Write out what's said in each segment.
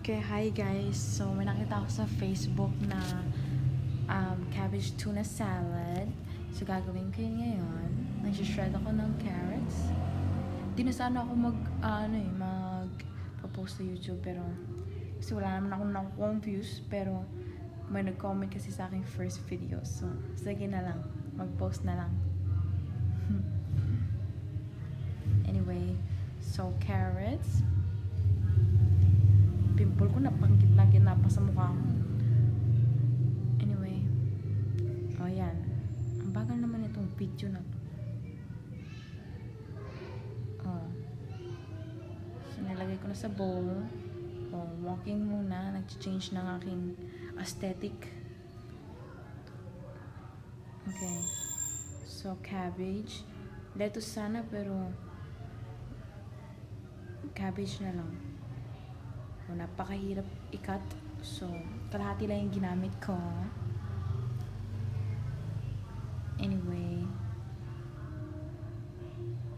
Okay, hi guys. So, may nakita ako sa Facebook na cabbage tuna salad. So, gagawin ko yun ngayon. Nag-shred ako ng carrots. Di na sana ako mag-post sa YouTube, pero kasi wala naman ako nakukuha views, pero may nag-comment kasi sa aking first video. So, sige na lang. Mag-post na lang. Anyway, so carrots. Pimple ko na panggitna-gitna pa sa mukha ko. Anyway. O yan. Ang bagal naman itong video na to. O. So nilagay ko na sa bowl. O, walking muna. Nag-change ng aking aesthetic. Okay. So cabbage. Lettuce sana pero cabbage na lang. So, napakahirap i-cut. So, kalahati lang yung ginamit ko. Anyway.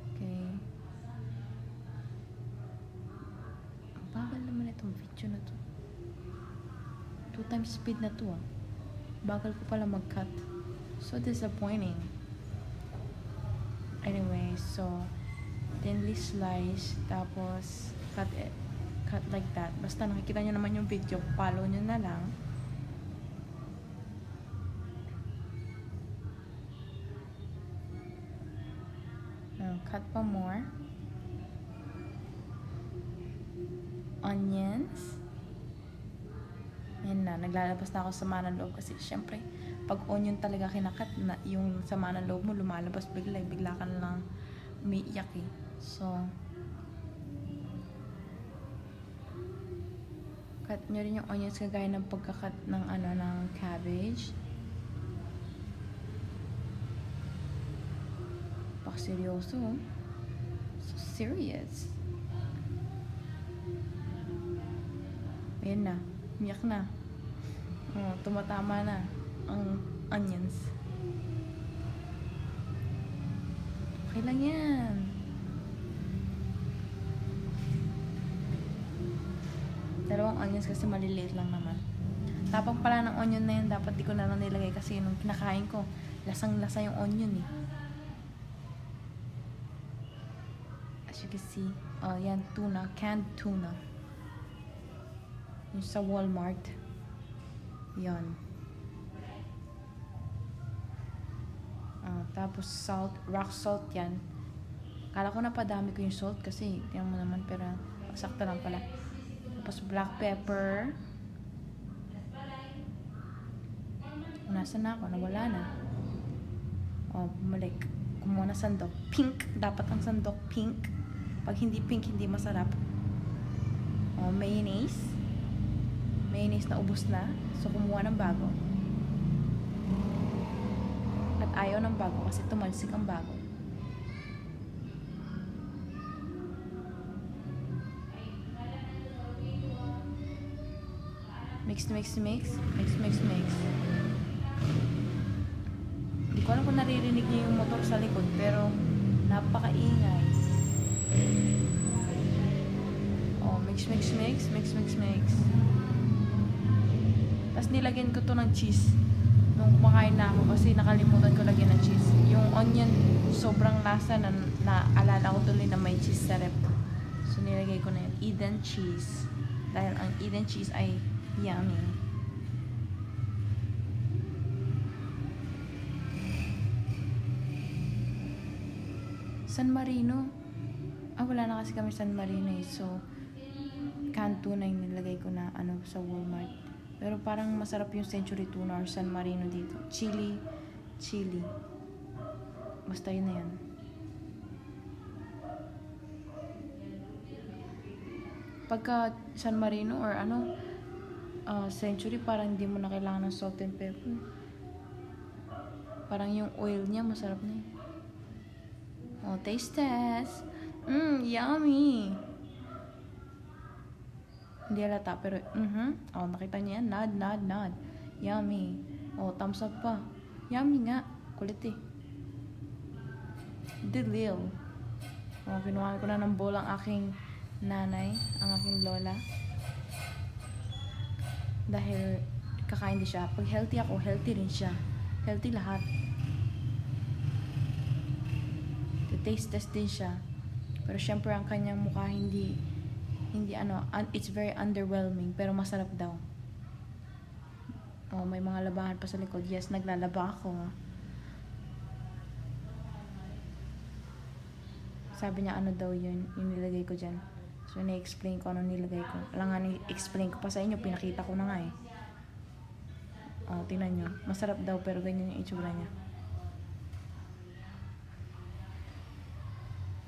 Okay. Ang bagal naman itong video na to. 2 times speed na to ah. Bagal ko pala mag-cut. So disappointing. Anyway, so thinly slice. Tapos, cut like that. Basta nakikita nyo naman yung video, follow nyo na lang. Cut pa more. Onions. Yan na, naglalabas na ako sa sama ng loob kasi syempre, pag onion talaga kinakat, na yung sama ng loob mo lumalabas bigla ka na lang umiiyak eh. So, cut nyo rin yung onions kagaya ng pagkakat ng ng cabbage. Seryoso. So serious. Ayan na. Umiyak na. Oh, tumatama na ang onions. Okay lang yan. Dalawang onions kasi maliliit lang naman. Tapang pala ng onion na yun, dapat di ko na lang nilagay kasi nung kinakain ko, lasang-lasa yung onion eh. As you can see, oh yan, tuna, canned tuna. Yung sa Walmart. Yan. Tapos salt, rock salt yan. Kala ko na padami ko yung salt kasi, tingnan mo naman, pero sakta lang pala. Tapos black pepper. Nasaan na ako? Nawala na. Oh, bumalik. Kumuha na sandok. Pink. Dapat ang sandok pink. Pag hindi pink, hindi masarap. Oh, mayonnaise. Mayonnaise na ubos na. So, kumuha ng bago. At ayaw ng bago kasi tumalsik ang bago. Mix. Hindi ko alam kung naririnig niyo yung motor sa likod, pero napakaingay. Oh, mix. Tapos nilagyan ko to ng cheese nung kumakain na ako kasi nakalimutan ko lagyan ng cheese. Yung onion, sobrang lasa na naalala ko tuloy na may cheese sa rep. So nilagay ko na yung Eden cheese. Dahil ang Eden cheese ay yummy. San Marino. Wala na kasi kami San Marino eh. So, canned tuna yung nilagay ko na sa Walmart. Pero parang masarap yung Century Tuna or San Marino dito. Chili. Basta yun na yan. Pagka San Marino or Century, parang hindi mo na kailangan ng salt and pepper. Parang yung oil niya masarap na eh. Oh, taste test. Yummy. Hindi halata, pero oh, nakita niya yan. Nod. Yummy. Oh, thumbs up pa. Yummy nga. Kulit eh. Delil. Oh, kinuha ko na ng bowl ang aking nanay, ang aking lola. Dahil kakain din siya. Pag healthy ako, healthy rin siya. Healthy lahat. Taste test din siya. Pero syempre ang kanyang mukha hindi it's very underwhelming, pero masarap daw. Oh, may mga labahan pa sa likod. Yes, naglalaba ako. Sabi niya ano daw yun, yung nilagay ko dyan. So, na-explain ko ano nilagay ko. Alam nga, na-explain ko pa sa inyo, pinakita ko na nga eh. Oh, tingnan nyo. Masarap daw, pero ganyan yung itsura niya.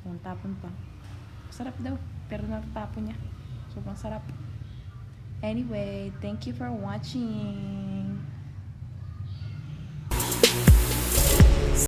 Oh, tapon pa. Masarap daw, pero natatapon niya. Sobrang sarap. Anyway, thank you for watching.